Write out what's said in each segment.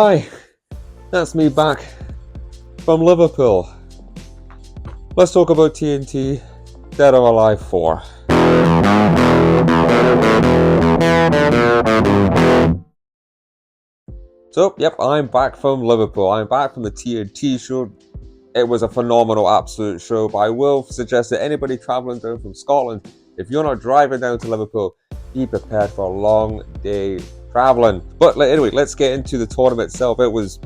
Hi, that's me back from Liverpool. Let's talk about TNT Dead or Alive 4. So, yep, I'm back from Liverpool. I'm back from the TNT show. It was a phenomenal, absolute show, but I will suggest that anybody travelling down from Scotland, if you're not driving down to Liverpool, be prepared for a long day traveling. But anyway, let's get into the tournament itself. It was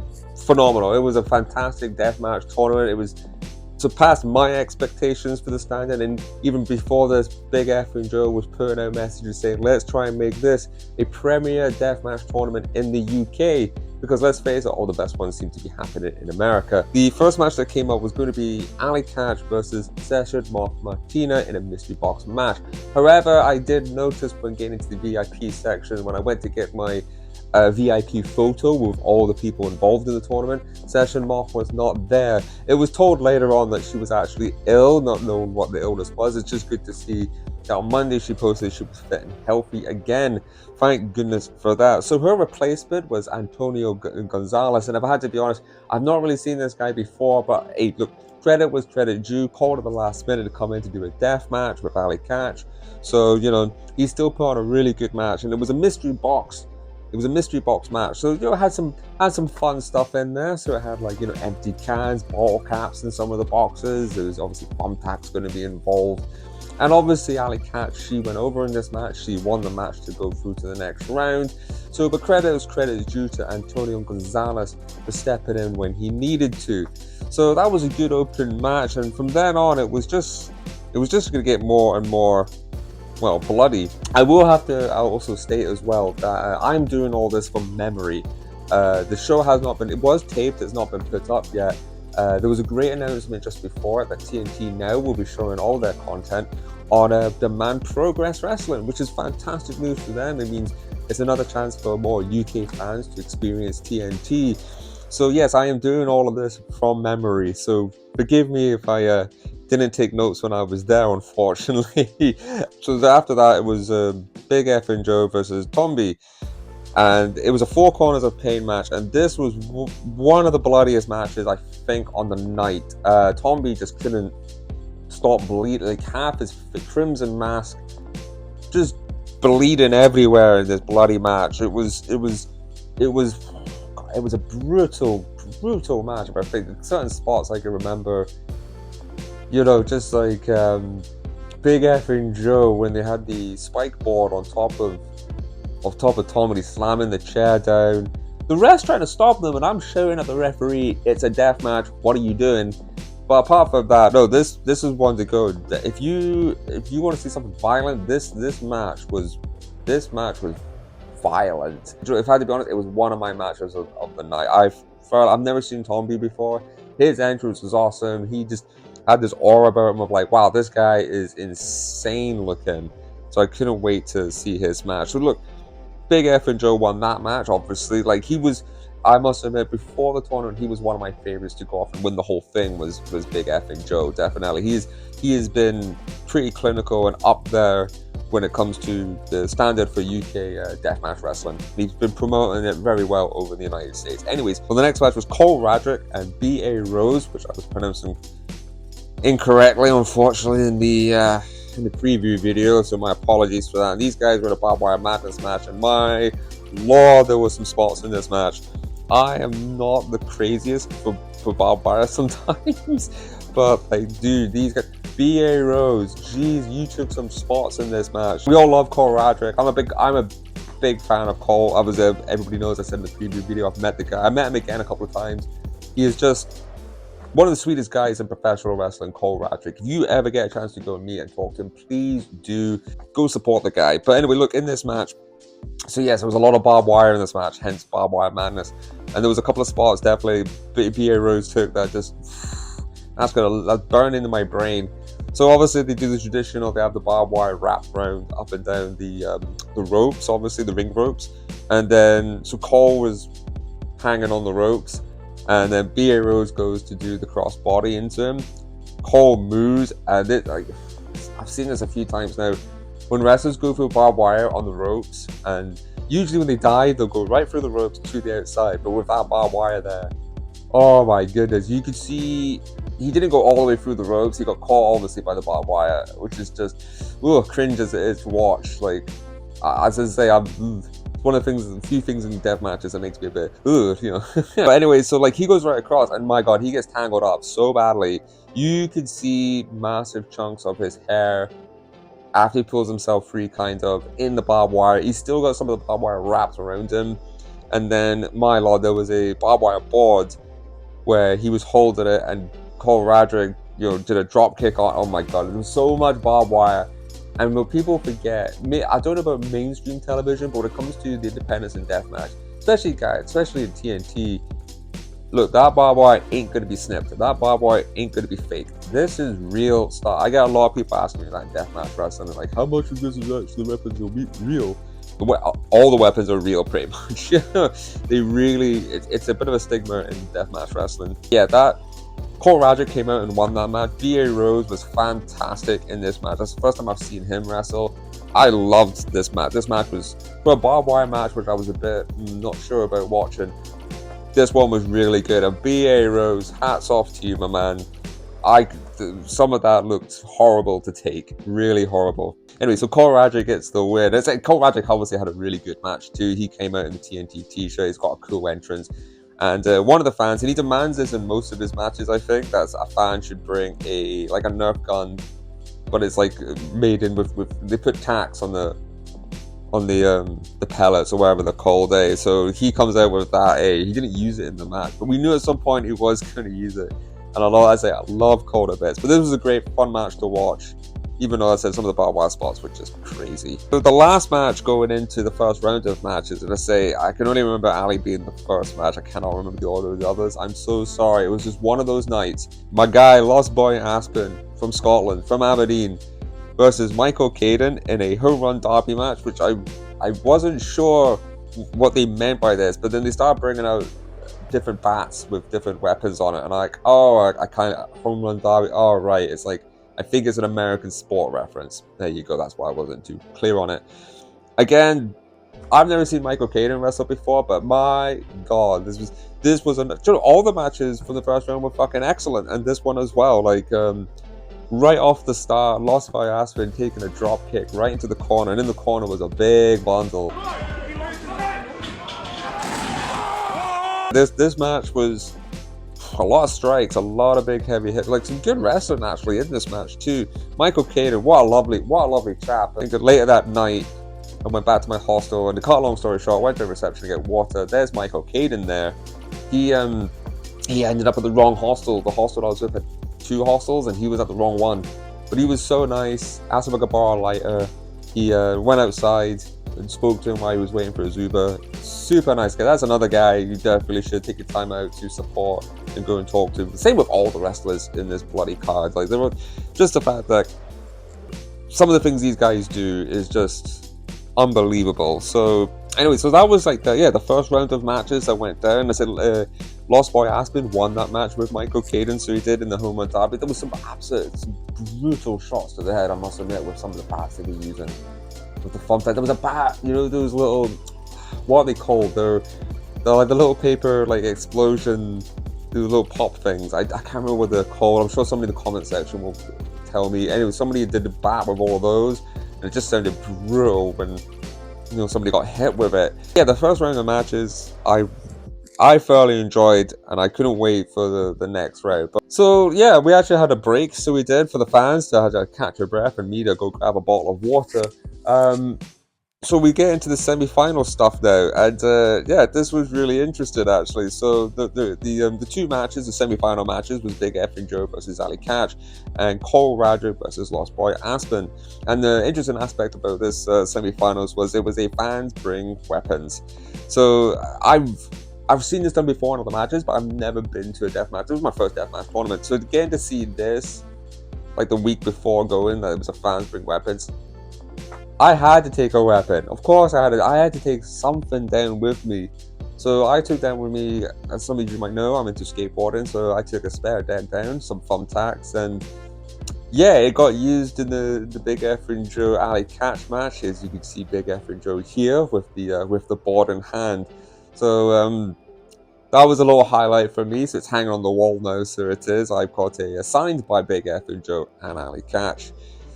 phenomenal. It was a fantastic deathmatch tournament. It was surpassed my expectations for the standard, and even before this, Big F and Joe was putting out messages saying, let's try and make this a premier deathmatch tournament in the UK, because let's face it, all the best ones seem to be happening in America. The first match that came up was going to be Allie Katch versus Session Moth Martina in a mystery box match. However, I did notice when getting into the VIP section, when I went to get my VIP photo with all the people involved in the tournament, Session Moth was not there. It was told later on that she was actually ill, not knowing what the illness was. It's just good to see that on Monday she posted she was fit and healthy again. Thank goodness for that. So her replacement was Antonia Gonzales, and if I had to be honest, I've not really seen this guy before, but hey, look, credit was credit due. Called at the last minute to come in to do a death match with Allie Katch. So, you know, he still put on a really good match, and it was a mystery box. It was a mystery box match, so it had some fun stuff in there. So it had, like, empty cans, bottle caps in some of the boxes. There was obviously thumbtacks going to be involved, and obviously Allie Katch, she went over in this match. She won the match to go through to the next round. So, but credit is due to Antonia Gonzales for stepping in when he needed to. So that was a good opening match, and from then on, it was just going to get more and more, well, bloody. I will have to also state as well that I'm doing all this from memory. The show has not been, it was taped, it's not been put up yet. There was a great announcement just before it that TNT now will be showing all their content on Demand Progress Wrestling, which is fantastic news for them. It means it's another chance for more UK fans to experience TNT. So yes, I am doing all of this from memory, so forgive me if I didn't take notes when I was there, unfortunately. So after that, it was Big F and Joe versus Tommbie, and it was a 4 corners of pain match, and this was one of the bloodiest matches, I think, on the night. Tommbie just couldn't stop bleeding, like half his crimson mask just bleeding everywhere in this bloody match. It was a brutal match. But I think certain spots I can remember, just like Big F and Joe when they had the spike board on top of Tommbie, slamming the chair down. The ref's trying to stop them, and I'm shouting at the referee, "It's a death match. What are you doing?" But apart from that, no, this is one to go. If you want to see something violent, this match was violent. If I had to be honest, it was one of my matches of the night. I've never seen Tommbie before. His entrance was awesome. He just had this aura about him of like, wow, this guy is insane looking. So I couldn't wait to see his match. So look, Big F and Joe won that match, obviously. Like, he was, I must admit, before the tournament, he was one of my favorites to go off and win the whole thing was Big F and Joe, definitely. He has been pretty clinical and up there when it comes to the standard for UK deathmatch wrestling. He's been promoting it very well over in the United States. Anyways, well, the next match was Cole Radrick and B.A. Rose, which I was pronouncing incorrectly, unfortunately, in the preview video, so my apologies for that. And these guys were in a barbed wire madness match, and my lord, there were some spots in this match. I am not the craziest for barbed wire sometimes, but like, dude, these guys, B.A. Rose, geez, you took some spots in this match. We all love Cole Radrick. I'm a big fan of Cole. Everybody knows, I said in the preview video, I've met the guy. I met him again a couple of times. He is just one of the sweetest guys in professional wrestling, Cole Radrick. If you ever get a chance to go and meet and talk to him, please do go support the guy. But anyway, look, in this match, so yes, there was a lot of barbed wire in this match, hence barbed wire madness. And there was a couple of spots definitely B.A. Rose took that that's gonna burn into my brain. So obviously they do the traditional, they have the barbed wire wrapped around up and down the ropes, obviously the ring ropes. And then, so Cole was hanging on the ropes, and then B.A. Rose goes to do the cross body into him. Cole moves, and I've seen this a few times now. When wrestlers go through barbed wire on the ropes and Usually when they dive, they'll go right through the ropes to the outside, but with that barbed wire there, oh my goodness, you could see he didn't go all the way through the ropes. He got caught obviously by the barbed wire, which is just cringe as it is to watch. Like, as I say, it's one of the things, a few things in death matches that makes me a bit you know. But anyway, so like he goes right across, and my god, he gets tangled up so badly. You could see massive chunks of his hair after he pulls himself free, kind of, in the barbed wire. He's still got some of the barbed wire wrapped around him. And then, my lord, there was a barbed wire board where he was holding it, and Radrick, did a drop kick on. Oh my god, there was so much barbed wire. And what people forget, I don't know about mainstream television, but when it comes to the independents and deathmatch, especially in TNT, look, that barbed wire ain't gonna be snipped. That barbed wire ain't gonna be fake. This is real stuff. I get a lot of people asking me that in deathmatch wrestling, like, how much of this is actually weapons will be real? All the weapons are real, pretty much. They really, it's a bit of a stigma in deathmatch wrestling. Yeah, Radrick came out and won that match. B.A. Rose was fantastic in this match. That's the first time I've seen him wrestle. I loved this match. This match was, for a barbed wire match, which I was a bit not sure about watching, this one was really good. And B.A. Rose, hats off to you, my man. Some of that looked horrible to take, really horrible. Anyway, so Radrick gets the win. Radrick obviously had a really good match too. He came out in the TNT t-shirt. He's got a cool entrance. And one of the fans, and he demands this in most of his matches, I think, that a fan should bring a Nerf gun, but it's like made in with they put tacks on the pellets or whatever they're called. So he comes out with that. He didn't use it in the match, but we knew at some point he was going to use it. And I love Coda bits, but this was a great fun match to watch, even though I said some of the barbed wire spots were just crazy. So the last match going into the first round of matches, and I can only remember Allie being the first match. I cannot remember the order of the others. I'm so sorry. It was just one of those nights. My guy, Lost Boy Aspen from Scotland, from Aberdeen, versus Michael Caden in a home run derby match, which I wasn't sure what they meant by this, but then they started bringing out different bats with different weapons on it, and I kind of home run derby. Oh right, it's like, I think it's an American sport reference. There you go. That's why I wasn't too clear on it. Again, I've never seen Michael Caden wrestle before, but my god, this was all the matches from the first round were fucking excellent, and this one as well. Like, right off the start, Lost by Aspen taking a drop kick right into the corner, and in the corner was a big bundle. This match was a lot of strikes, a lot of big heavy hits, like some good wrestling actually in this match too. Michael Caden, what a lovely chap. I think that later that night I went back to my hostel, and to cut a long story short, went to the reception to get water. There's Michael Caden there. He ended up at the wrong hostel. The hostel I was with had 2 hostels, and he was at the wrong one. But he was so nice, asked him if I could borrow a lighter. He went outside and spoke to him while he was waiting for his Uber. Super nice guy. That's another guy you definitely should take your time out to support and go and talk to. Same with all the wrestlers in this bloody card. Like, they were just the fact that some of the things these guys do is just unbelievable. So anyway, so that was like the first round of matches that went down. I said Lost Boy Aspen won that match with Michael Caden, so he did in the home run derby. There was some brutal shots to the head, I must admit, with some of the bats they were using. With the fun fact, there was a bat, those little, what are they called? They're like the little paper, like, explosion, the little pop things. I can't remember what they're called. I'm sure somebody in the comment section will tell me. Anyway, somebody did the bat with all of those, and it just sounded brutal when somebody got hit with it. Yeah, the first round of matches I thoroughly enjoyed, and I couldn't wait for the next round. But, so yeah, we actually had a break, so we did, for the fans to catch their breath and me to go grab a bottle of water. So we get into the semi-final stuff now, and this was really interesting actually. So the 2 matches, the semi-final matches, was Big Effing Joe versus Allie Katch, and Radrick versus Lost Boy Aspen. And the interesting aspect about this semi-finals was it was a fans bring weapons. So I've seen this done before in other matches, but I've never been to a deathmatch. This was my first deathmatch tournament, so getting to see this like the week before going, that it was a fans bring weapons, I had to take a weapon. Of course I had to take something down with me. So I took down with me, as some of you might know, I'm into skateboarding, so I took a spare deck down, some thumbtacks, and Yeah, it got used in the Big F and Joe Allie Katch match. As you can see, Big F and Joe here with the board in hand. So that was a little highlight for me. So it's hanging on the wall now. So it is. I've got a signed by Big F and Joe and Allie Katch.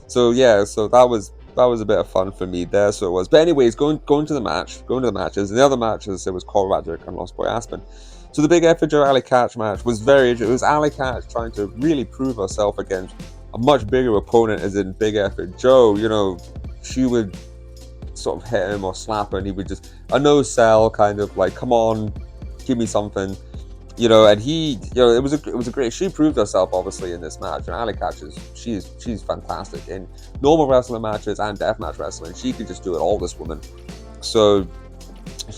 So yeah, so that was a bit of fun for me there. So it was. But anyways, going to the matches. And the other matches, it was Radrick and Lost Boy Aspen. So the Big F and Joe Allie Katch match was it was Allie Katch trying to really prove herself against a much bigger opponent, as in Big F and Joe. You know, she would sort of hit him or slap her, and he would just a no sell kind of like, come on, give me something, you know. And he, you know, it was a great. She proved herself obviously in this match, and Allie Katch she's fantastic in normal wrestling matches and deathmatch wrestling. She could just do it all, this woman. So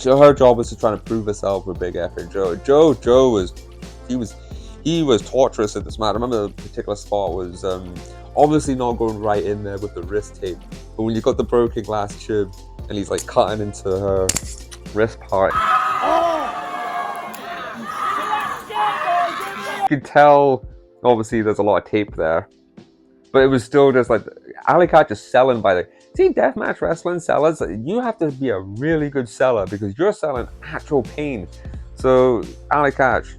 her job was to try to prove herself with Big F and Joe. Joe was he was torturous in this match. I remember the particular spot was obviously not going right in there with the wrist tape, but when you got the broken glass tube and he's like cutting into her wrist part, you could tell obviously there's a lot of tape there, but it was still just like Allie Katch is selling by the. See, deathmatch wrestling sellers, you have to be a really good seller because you're selling actual pain. So Allie Katch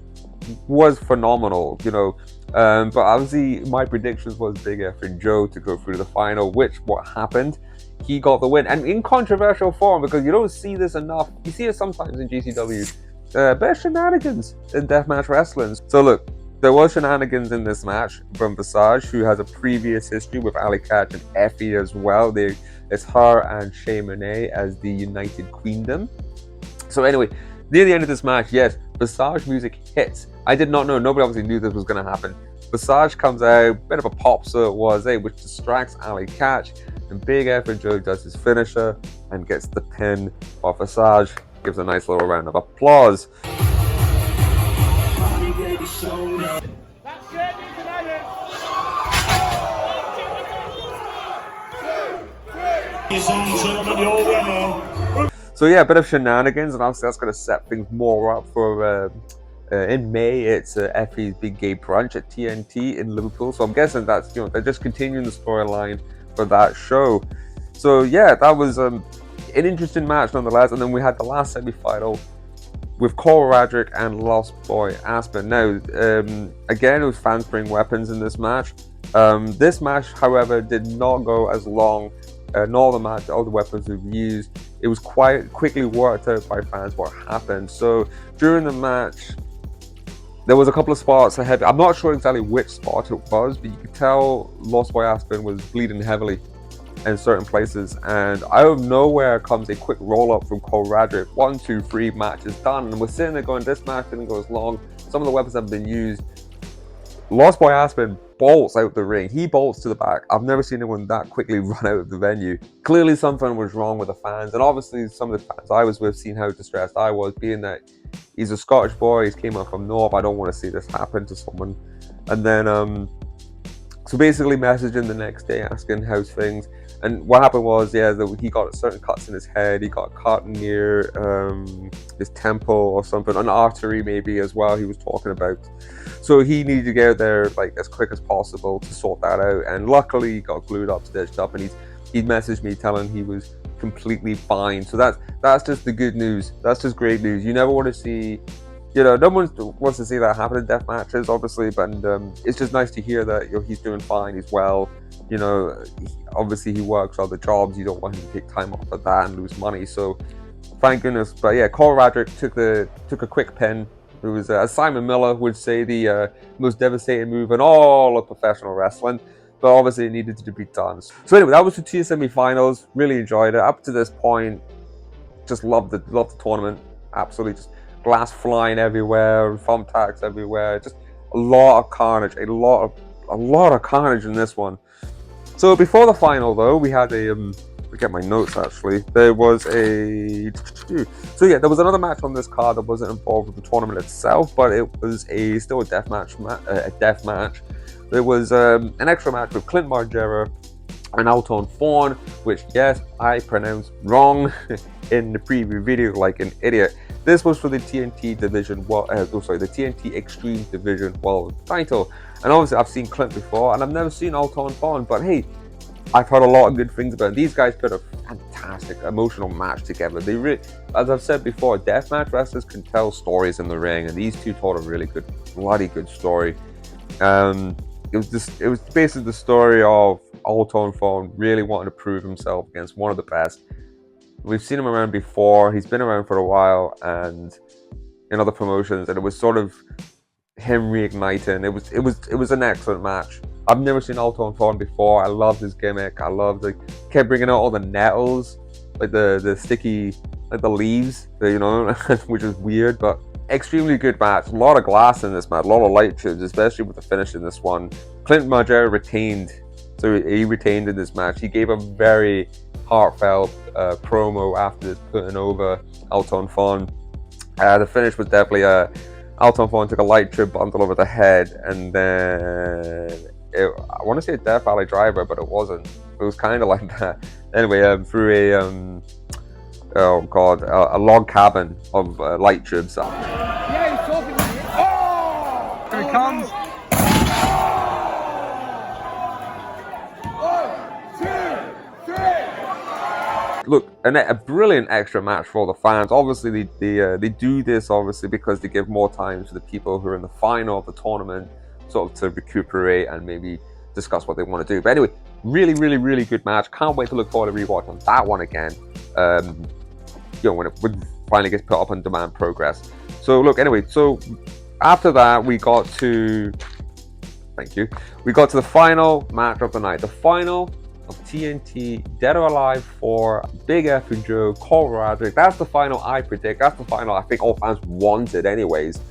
was phenomenal, you know. But obviously my predictions was Big F and Joe to go through the final, which what happened, he got the win, and in controversial form, because you don't see this enough. You see it sometimes in GCW, best shenanigans in deathmatch wrestling. So look, there was shenanigans in this match from Visage, who has a previous history with Allie Katch and Effie as well. It's her and Shay Monet as the United Queendom. So anyway, near the end of this match, yes, Visage music hits. I did not know, nobody obviously knew this was going to happen. Visage comes out, bit of a pop, so it was, which distracts Allie Katch, and Big F and Joe does his finisher and gets the pin off Visage. Gives a nice little round of applause. So yeah, a bit of shenanigans, and obviously that's going to set things more up for in May. It's Effie's Big Gay Brunch at TNT in Liverpool. So I'm guessing that's, you know, they're just continuing the storyline for that show. So yeah, that was an interesting match nonetheless. And then we had the last semi-final with Radrick and Lost Boy Aspen. Now, again, it was fans bring weapons in this match. This match, however, did not go as long. Nor the match, all the weapons we've used. It was quite quickly worked out by fans what happened. So during the match, there was a couple of spots ahead. I'm not sure exactly which spot it was, but you could tell Lost Boy Aspen was bleeding heavily in certain places. And out of nowhere comes a quick roll up from Radrick. 1, 2, 3, match is done. And we're sitting there going, this match didn't go as long. Some of the weapons have been used. Lost Boy Aspen bolts out the ring. He bolts to the back. I've never seen anyone that quickly run out of the venue. Clearly something was wrong with the fans, and obviously some of the fans I was with, seeing how distressed I was, being that he's a Scottish boy, he's came up from North. I don't want to see this happen to someone. And then so basically messaging the next day asking how's things. And what happened was, yeah, he got certain cuts in his head. He got cut near his temple or something, an artery maybe as well, he was talking about. So he needed to get out there like as quick as possible to sort that out. And luckily he got glued up, stitched up, and he messaged me telling he was completely fine. So that's just the good news. That's just great news. You never want to see, you know, no one wants to see that happen in death matches, obviously, but it's just nice to hear that, you know, he's doing fine, he's well. You know, obviously he works other jobs. You don't want him to take time off of that and lose money. So thank goodness. But yeah, Radrick took a quick pin. It was, as Simon Miller would say, the most devastating move in all of professional wrestling. But obviously it needed to be done. So anyway, that was the 2 semi-finals. Really enjoyed it. Up to this point, just loved the tournament. Absolutely, just glass flying everywhere, thumbtacks everywhere. Just a lot of carnage. A lot of carnage in this one. So before the final, though, we had a get my notes actually. There was a there was another match on this card that wasn't involved with the tournament itself, but it was still a death match. There was an extra match with Clint, Margerra and Alton, Thorne, which yes, I pronounced wrong in the preview video like an idiot. This was for the TNT Division, the TNT Extreme Division World title. And obviously, I've seen Clint before, and I've never seen Alton Thorne, but hey, I've heard a lot of good things about it. These guys put a fantastic emotional match together. They really, as I've said before, deathmatch wrestlers can tell stories in the ring, and these two told a really good, bloody good story. It was basically the story of Alton Thorne really wanting to prove himself against one of the best. We've seen him around before. He's been around for a while, and in other promotions, and it was sort of him reigniting. It was an excellent match. I've never seen Alton Thorne before. I loved his gimmick. I loved kept bringing out all the nettles, like the sticky, like the leaves, you know, which is weird, but extremely good match. A lot of glass in this match, a lot of light tubes, especially with the finish in this one. Clint Margerra retained, so he retained in this match. He gave a very heartfelt promo after putting over Alton Thorne. The finish was definitely Alton Thorne took a light tube bundle over the head, and then I want to say a Death Valley driver, but it wasn't. It was kind of like that. Anyway, through a a log cabin of light tubes. Yeah, he's talking. Oh! Here he comes. 1, 2, 3. Look, a brilliant extra match for the fans. Obviously, they do this obviously because they give more time to the people who are in the final of the tournament, sort of to recuperate and maybe discuss what they want to do. But anyway, really, really, really good match. Can't wait to look forward to rewatching that one again. You know, when it finally gets put up on Demand Progress. So look, anyway, so after that we got to the final match of the night, the final of TNT Dead or Alive for Big F and Joe, Cole Radrick. That's the final I predict. That's the final I think all fans wanted anyways.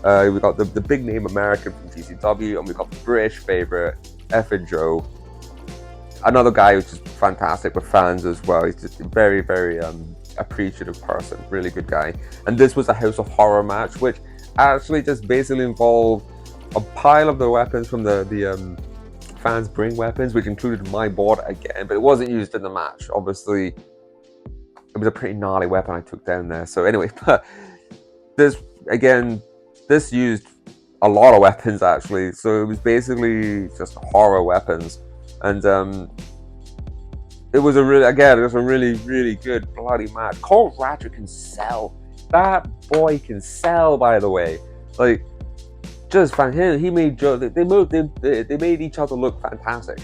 We got the big name American from GCW, and we got the British favorite F and Joe. Another guy who's just fantastic with fans as well. He's just a very, very appreciative person, really good guy. And this was a House of Horror match, which actually just basically involved a pile of the weapons from the fans bring weapons, which included my board again, but it wasn't used in the match. Obviously, it was a pretty gnarly weapon I took down there. So anyway, this used a lot of weapons actually. So it was basically just horror weapons, and it was a really, really good bloody match. Cole Radrick can sell. That boy can sell, by the way. Like, just fan him. He made Joe. They made each other look fantastic.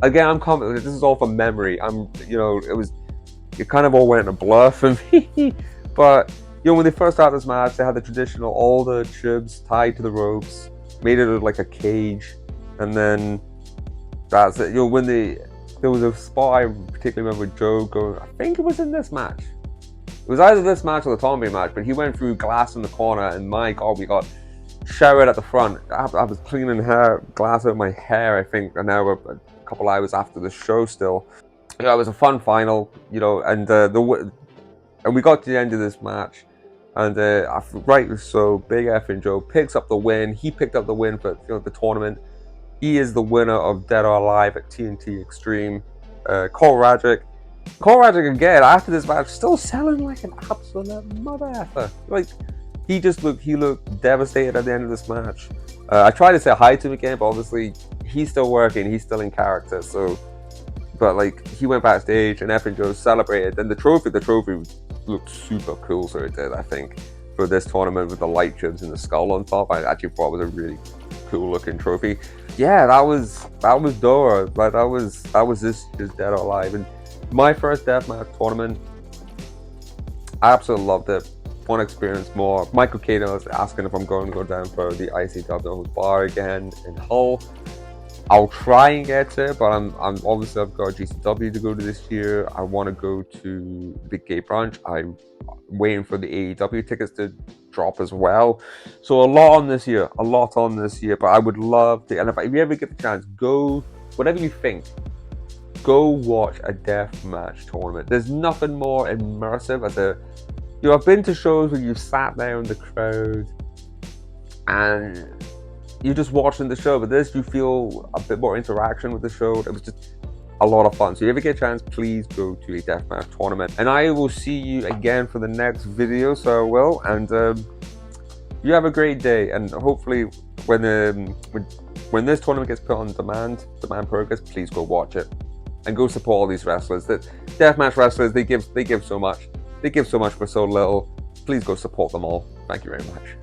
Again, I'm confident. This is all from memory. It kind of all went in a blur for me. But when they first started this match, they had the traditional, all the tubes tied to the ropes, made it look like a cage, and then that's it. There was a spot I particularly remember Joe going, I think it was in this match. It was either this match or the Tommbie match, but he went through glass in the corner, and my God, we got showered at the front. I was cleaning glass out of my hair, I think, and now we're a couple hours after the show still. It was a fun final, and we got to the end of this match, and rightly so, Big F and Joe picks up the win. He picked up the win for the tournament. He is the winner of Dead or Alive at TNT Extreme. Cole Radrick again, after this match, still selling like an absolute mother effer. Like, he looked devastated at the end of this match. I tried to say hi to him again, but obviously he's still working, he's still in character. So, but like, he went backstage and F and Joe celebrated. And the trophy looked super cool, so it did, I think, for this tournament with the light tubes and the skull on top. I actually thought it was a really cool looking trophy. Yeah, that was DOA. Like, that was this Dead or Alive. And my first deathmatch tournament, I absolutely loved it. Fun experience more. Michael Caden was asking if I'm going to go down for the ICW bar again in Hull. I'll try and get to it, but I'm obviously, I've got GCW to go to this year. I want to go to Big Gay Brunch. I'm waiting for the AEW tickets to drop as well. So a lot on this year. But I would love to, and if you ever get the chance, go, whatever you think, go watch a deathmatch tournament. There's nothing more immersive as I've been to shows where you've sat there in the crowd and you're just watching the show, but this, you feel a bit more interaction with the show. It was just a lot of fun. So if you ever get a chance, please go to a deathmatch tournament. And I will see you again for the next video, so I will. And you have a great day. And hopefully when this tournament gets put on demand progress, please go watch it. And go support all these wrestlers. That deathmatch wrestlers, they give so much. They give so much for so little. Please go support them all. Thank you very much.